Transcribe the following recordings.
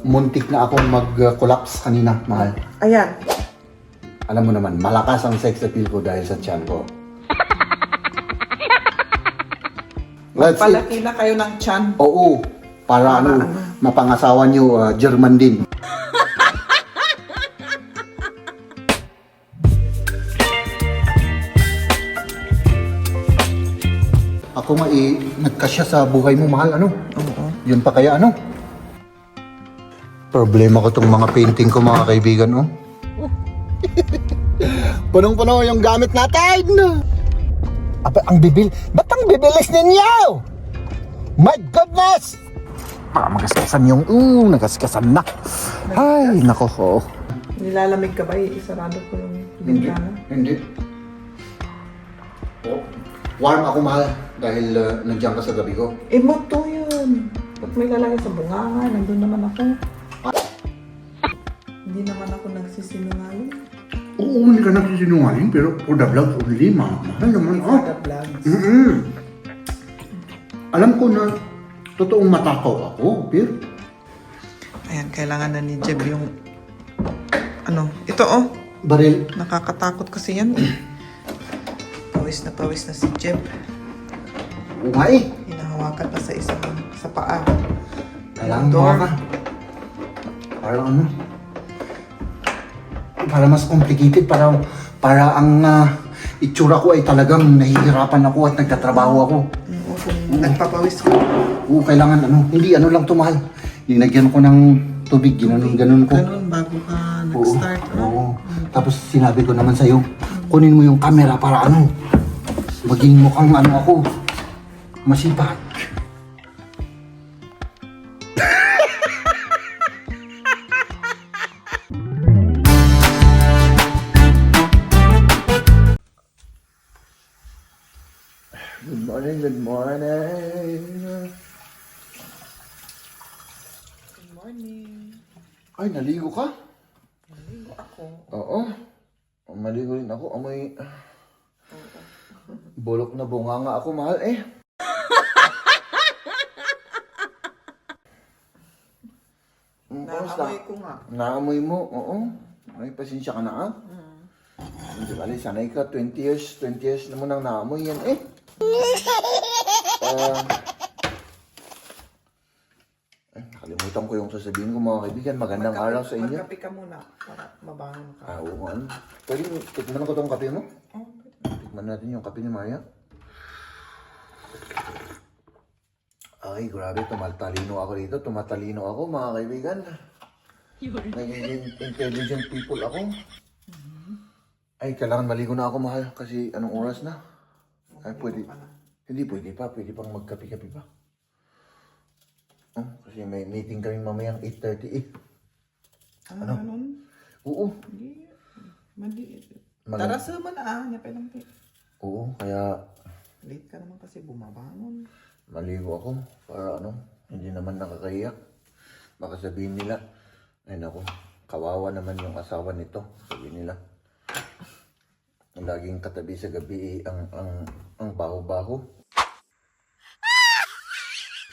Muntik na akong mag-collapse kanina, mahal. Ayan. Alam mo naman, malakas ang sex appeal ko dahil sa tiyan ko. Let's eat. Palaki na kayo ng tiyan. Oo, para mapangasawa nyo, German din. Ako nga nagkasya sa buhay mo, mahal, ano? Oo. Yun pa kaya, ano? Problema ko tong mga painting ko, mga kaibigan, oh. Punong-puno yung gamit natin! Aba, ang bibil. Ba't ang bibilis ninyo? My goodness! Baka magaskasan yung, nagaskasan na. Ay, nako, oh. Nilalamig ka ba? Isarado ko yung bintana. Hindi. Oh, warm ako, mahal. Dahil nandiyan ka sa gabi ko. Moto yun. Ba't may lalagay sa bunganga? Nandun naman ako. Hindi naman ako nagsisinungaling. Oo, hindi ka nagsisinungaling, pero for the vlogs only, mahal naman, For the vlogs. Alam ko na totoong matakaw ako, pero Ayan, kailangan na ni Jeb yung... Ano? Ito oh. baril. Nakakatakot kasi yan eh. Pawis na si Jeb. Oo nga eh. Hinahawakan pa sa isang sa paa. Kailangan Door. mo ka. Parang ano? Para mas complicated, para ang itsura ko ay talagang nahihirapan ako at nagtatrabaho ako. Oo, kung nagpapawis ko. Oo, kailangan hindi lang tumahal. Linagyan ko ng tubig, ganun ko. Ganun, bago ka nag-start. Oo. Tapos sinabi ko naman sa'yo, kunin mo yung camera para maging mukhang ako, masipag. Good morning, good morning. Good morning. Ay, naligo ka? Naligo ako. Oo. Maligo rin ako. Amoy... Bulok na bunganga ako, mahal eh. Naamoy ko nga. Naamoy mo, oo. Ay, pasensya ka na Hindi bali, sanay ka. 20 years naman ang naamoy yan eh. Nakalimutan ko yung sasabihin ko, mga kaibigan. Magandang araw sa inyo. Magkape ka muna para mabangon ka. Oo, ano. Pwede, tikman ko tong kape mo? Oh, Tikman natin yung kape ni Maria. Ay, grabe, tumatalino ako dito. Tumatalino ako, mga kaibigan. Nagiging intelligent people ako. Ay, kailangan maligo na ako, mahal. Kasi anong oras na? Ay, pwede. Hindi, pwede pa. Pwede pang magkape-kape pa. Oh, kasi may meeting kami mamayang 8:30 eh. Ano? Ganun? Oo. Hindi. Mali. Mag- Tara sa mana Nya pa lang. Oo, kaya Late ka naman kasi bumabangon. maligo ako para hindi naman nakakahiya. Baka sabihin nila, ay naku, kawawa naman yung asawa nito. Sabihin nila, laging katabi sa gabi ang baho-baho.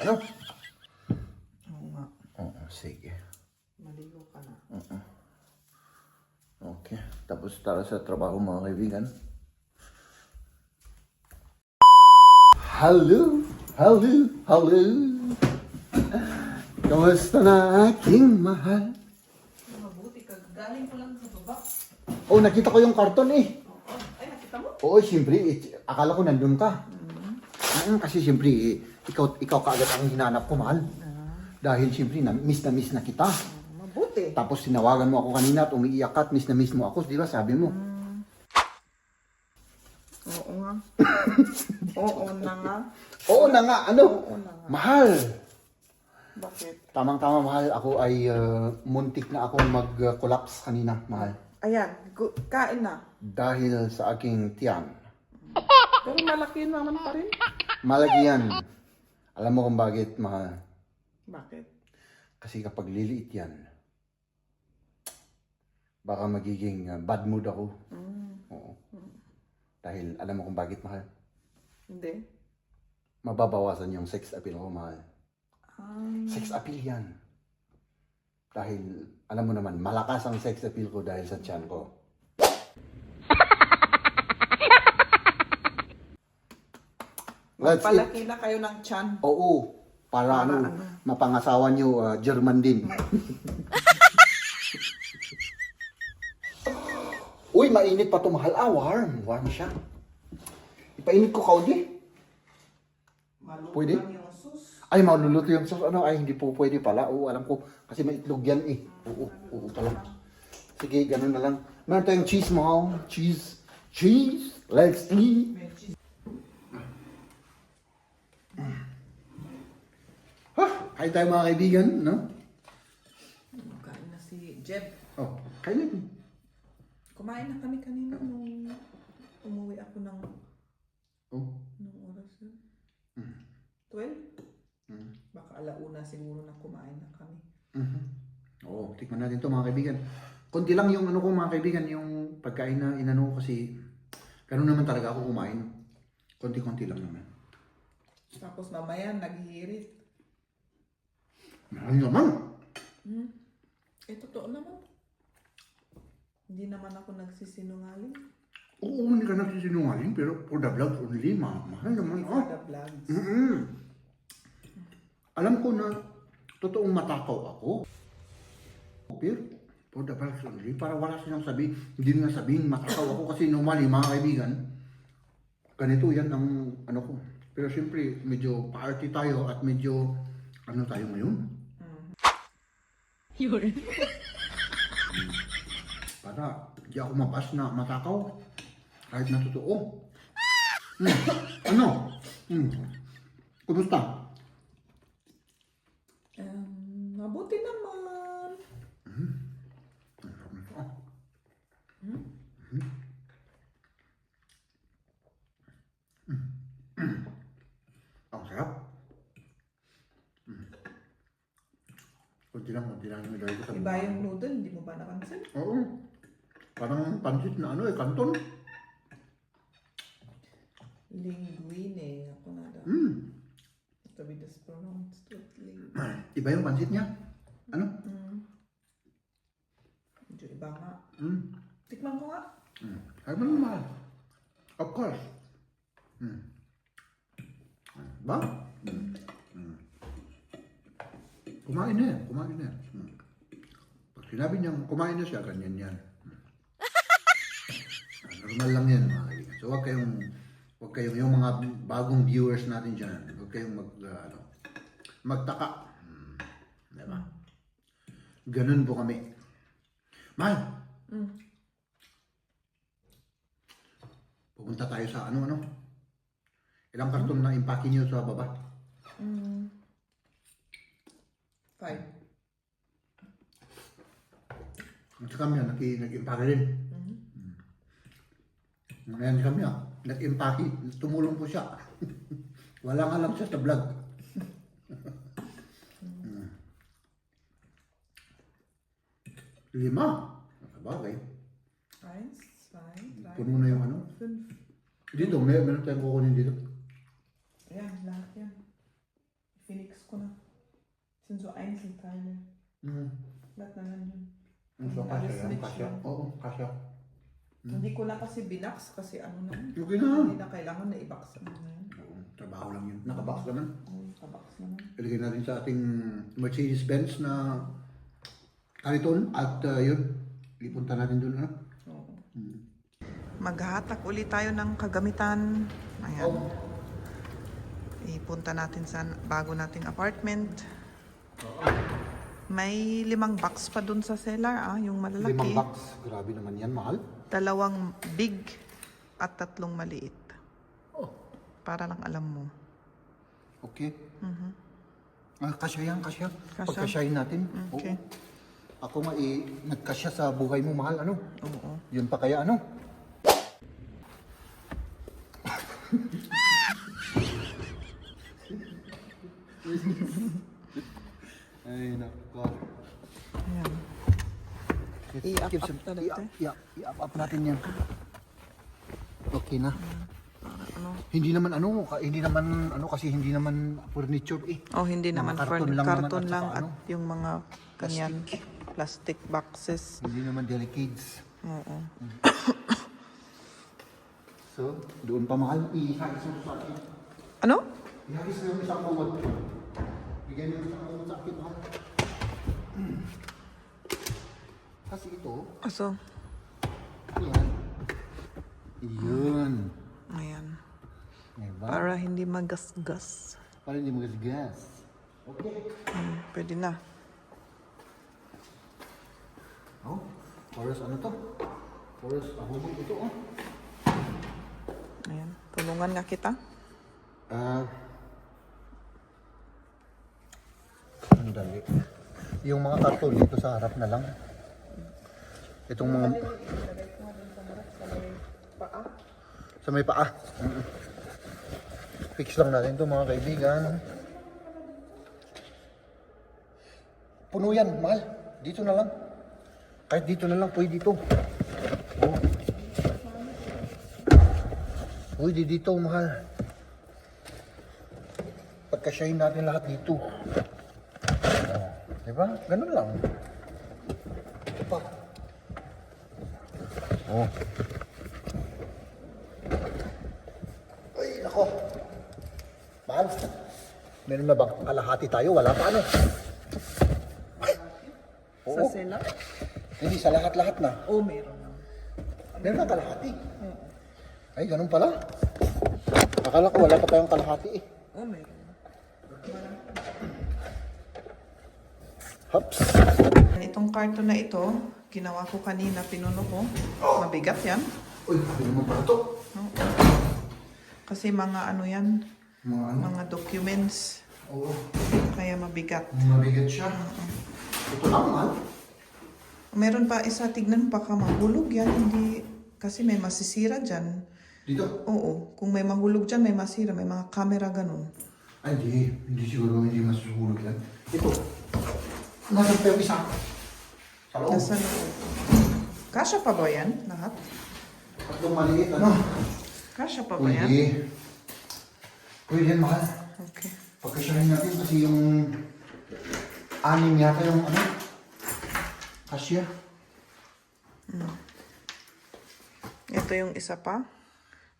Ano? Oo nga. Oo, sige. Maligo ka na. Okay, tapos tara sa trabaho, mga kaibigan. Hello! Hello! Kamusta na aking mahal? Mabuti ka. Galing ko lang sa baba. Oh, nakita ko yung karton eh. Ay, nakita mo? Oo, siyempre, akala ko nandun ka. Kasi siyempre, ikaw kaagad ang hinanap ko, mahal. Dahil siyempre, miss na kita. Mabuti. Tapos sinawagan mo ako kanina at umiiyak ka at miss na miss mo ako, di ba? Sabi mo. Oo nga. Oo na nga. Oo na nga, ano? Oo na nga. Mahal! Bakit? Tamang-tama, mahal. Ako ay muntik na akong mag-collapse kanina, mahal. Ayan, kain na. Dahil sa aking tiyan. Pero malaki naman pa rin. Malaki yan. Alam mo kung bakit, mahal? Bakit? Kasi kapag liliit yan, baka magiging bad mood ako. Oo. Dahil alam mo kung bakit, mahal? Hindi. Mababawasan yung sex appeal ko, mahal. Ah, Sex appeal yan. Dahil, alam mo naman, malakas ang sex appeal ko dahil sa tiyan ko. Let's eat. Palaki na kayo ng tiyan. Oo. Para ano, mapangasawa nyo, German din. Uy, mainit pa ito, mahal. Warm. Warm siya. Ipainit ko kaunti. Pwede? Ay, maluluto yung sauce. Ano? Ay, hindi po pwede pala. Oo, alam ko. Kasi may itlog yan eh. Oo pala. Sige, ganun na lang. Meron tayong cheese mo. Cheese. Cheese. Let's eat. Kain tayo mga kaibigan, no? Kain na si Jeb. Oh, kain na. Kumain na kami kanina nung umuwi ako ng Oh. nung oras yun. 12? Baka alauna siguro na kumain na kami. Oo, tikman natin to mga kaibigan. Konti lang yung ano ko mga kaibigan, yung pagkain na inano ko kasi ganun naman talaga ako kumain. Konti-konti lang naman. Tapos mamaya naghihirit. Ano naman? Totoo naman. Hindi naman ako nagsisinungaling. Oo, hindi ka nagsisinungaling, pero for the vlog only, mahal naman. For the vlogs. Alam ko na totoong matakaw ako. Pero for the vlog only, para wala silang sabihin, hindi na sabihin matakaw ako kasi normally mga kaibigan, ganito yan ang ano ko. Pero siyempre, medyo party tayo at medyo ano tayo ngayon? Para di ako mabas na matakaw. Kahit na totoo. Ano? Kumusta? Mabuti naman. Ang sarap. Kunti lang yung ilagay ko sa Iba yung noodle, hindi mo ba napansin? Oo. Parang pansit na ano kanton. Linguine, ako na daw. Sabi this pronounced with linguine. Iba yung pansit niya. Ano? Medyo iba nga. Tikman ko nga. Ay, man naman. Of course. Ba? Kumain na yan. Pag sinabi niyang kumain na siya, ganyan yan. Normal lang yan mga kaibigan. So huwag kayong yung mga bagong viewers natin dyan, huwag kayong magtaka. Diba? Ganun po kami. Mahal! Pupunta tayo sa ano? Ilang karton na impake niyo sa baba? 5. At sa kami, nag-impake rin. Ngayon kami, nag-impake. Tumulong po siya. Wala nga lang siya sa vlog. Lima. Nakabagay. 1, 2, 3, Puno na yung ano. 5. Dito, meron tayong kukunin dito. Ayan, lahat yan. Phoenix ko na. Sind so Einzelteile. Lahat na lang yun. So, kasya Alles yan, mix kasya. lang. Oo, kasya. Hindi ko na kasi binax kasi ano na. Okay na. Hindi na kailangan na i-box ano na yun. Oo, trabaho lang yun. Nakabox naman. Nakabox naman. Ilagay natin sa ating Mercedes-Benz na kariton at yun, ipunta natin doon. Oo. Maghahatak ulit tayo ng kagamitan. Ayan. Ipunta natin sa bago nating apartment. May 5 box pa dun sa cellar, yung malalaki. 5 box. Grabe naman yan, mahal. 2 big at 3 maliit. Oh. Para lang alam mo. Okay. Kasya yan, kasya. Kasya? Pagkasyahin natin. Okay. Oo. Ako nga nagkasya sa buhay mo, mahal. Ano? Oo. Yun pa kaya ano? Ay, nako. Ayan. I-up natin. I-up natin yan. Okay na. Para ano. Hindi naman ano kasi hindi naman furniture eh. Oh, hindi Mga naman karton lang naman karton at lang saka at ano, yung mga kanyan plastic boxes. Hindi naman delicates. Oo. So, doon pa mahal. Ihagis mo sa akin. Ano? Ihagis mo yung isang kumot. Bigyan mo yung isang kumot sa akin, mahal. Kasi ito, Aso. yan. Yun. Ayan. Diba? Para hindi magasgas. Para hindi magasgas. Okay. Pwede na. Oh, oras ano to? Oras ahubog ito, oh. Ayan. Tulungan nga kita. Sandali. Yung mga karton dito sa harap na lang. Itong mga... Sa may paa. Fix lang natin to mga kaibigan. Puno yan, mahal. Dito na lang. Kahit dito na lang, pwede dito. Oh. Pwede dito, mahal. Pagkasyahin natin lahat dito. Oh. Diba? Ganun lang. Ito pa. Oh. Ay, nako. Mahal. Meron na bang kalahati tayo? Wala pa ano? Sa sela? Hindi, sa lahat-lahat na. Oh, meron na. Meron na kalahati. Ay, ganun pala. Akala ko wala pa tayong kalahati eh. Oh, meron na. Hops. Itong karton na ito, ginawa ko kanina, pinuno ko. Mabigat yan. Uy, hindi naman pala to. Oo. Kasi mga ano yan, Mga ano? mga documents. Oo. Kaya mabigat. Mabigat siya. Ito lang, mahal. Meron pa isa, tignan baka mahulog yan. Hindi, kasi may masisira dyan. Dito? Oo, kung may mahulog dyan, may masira. May mga camera ganun. Ay, hindi. Hindi siguro hindi masuhulog yan. Ito. Nasaan pa yung isa? Sa loob. Nasa loob. Kasya pa ba yan lahat? Tatlong maliit, ano? Kasya pa ba yan? Pwede. Pwede yan, mahal. Okay. Pagkasyahin natin kasi yung anim yata yung ano? Kasya. Ito yung isa pa.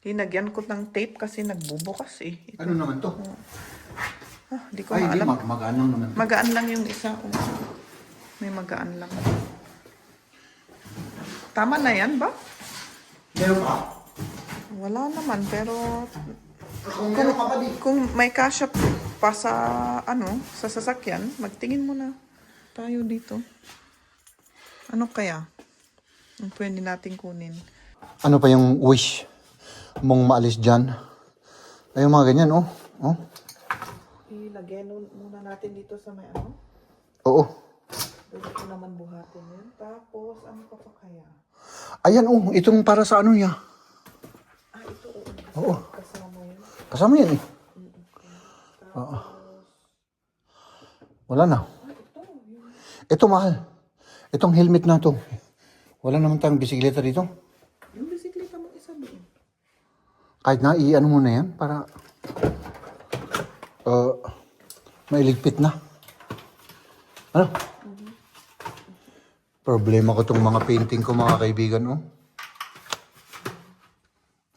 Linagyan ko ng tape kasi nagbubukas eh. Ito. Ano naman to? Di ko Ay, hindi. maalam. Magaan lang naman. Magaan lang yung isa. Oh. May magaan lang. Tama na yan ba? Meron pa? Wala naman, pero Kung meron ka pa di. kung may kasya pa sa ano, sa sasakyan, magtingin muna tayo dito. Ano kaya? Ang pwede natin kunin. Ano pa yung wish mong maalis dyan? Ay, yung mga ganyan, oh. Oh. Ilagay muna natin dito sa may ano. Oo. Pwede ko naman buhatin yun. Tapos, ano pa kaya? Ayan, oh. Itong para sa ano niya. Ito. Oo. Kasama yun. Kasama yan, eh. Oo. Wala na. Ito, mahal. Itong helmet na to. Wala naman tayong bisikleta dito. Yung bisikleta mo isa doon. Kahit na, i-ano mo na yan para mailigpit na. Ano? Problema ko tong mga painting ko, mga kaibigan, oh.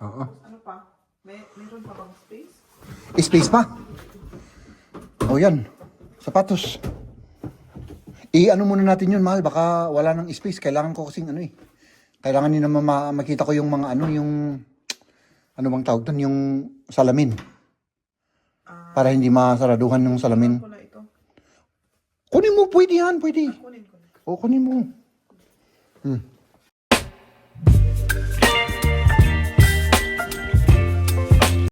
Oo. Ano pa? Meron pa bang space? Space pa? O yan. Sapatos. I-ano muna natin yun, mahal. Baka wala nang space. Kailangan ko kasing ano eh. Kailangan din naman makita ko yung mga ano, yung... Ano bang tawag doon? Yung salamin. Para hindi masaraduhan yung salamin. Ko na ito. Kunin mo, pwede yan, pwede. Kunin ko na. O, kunin mo.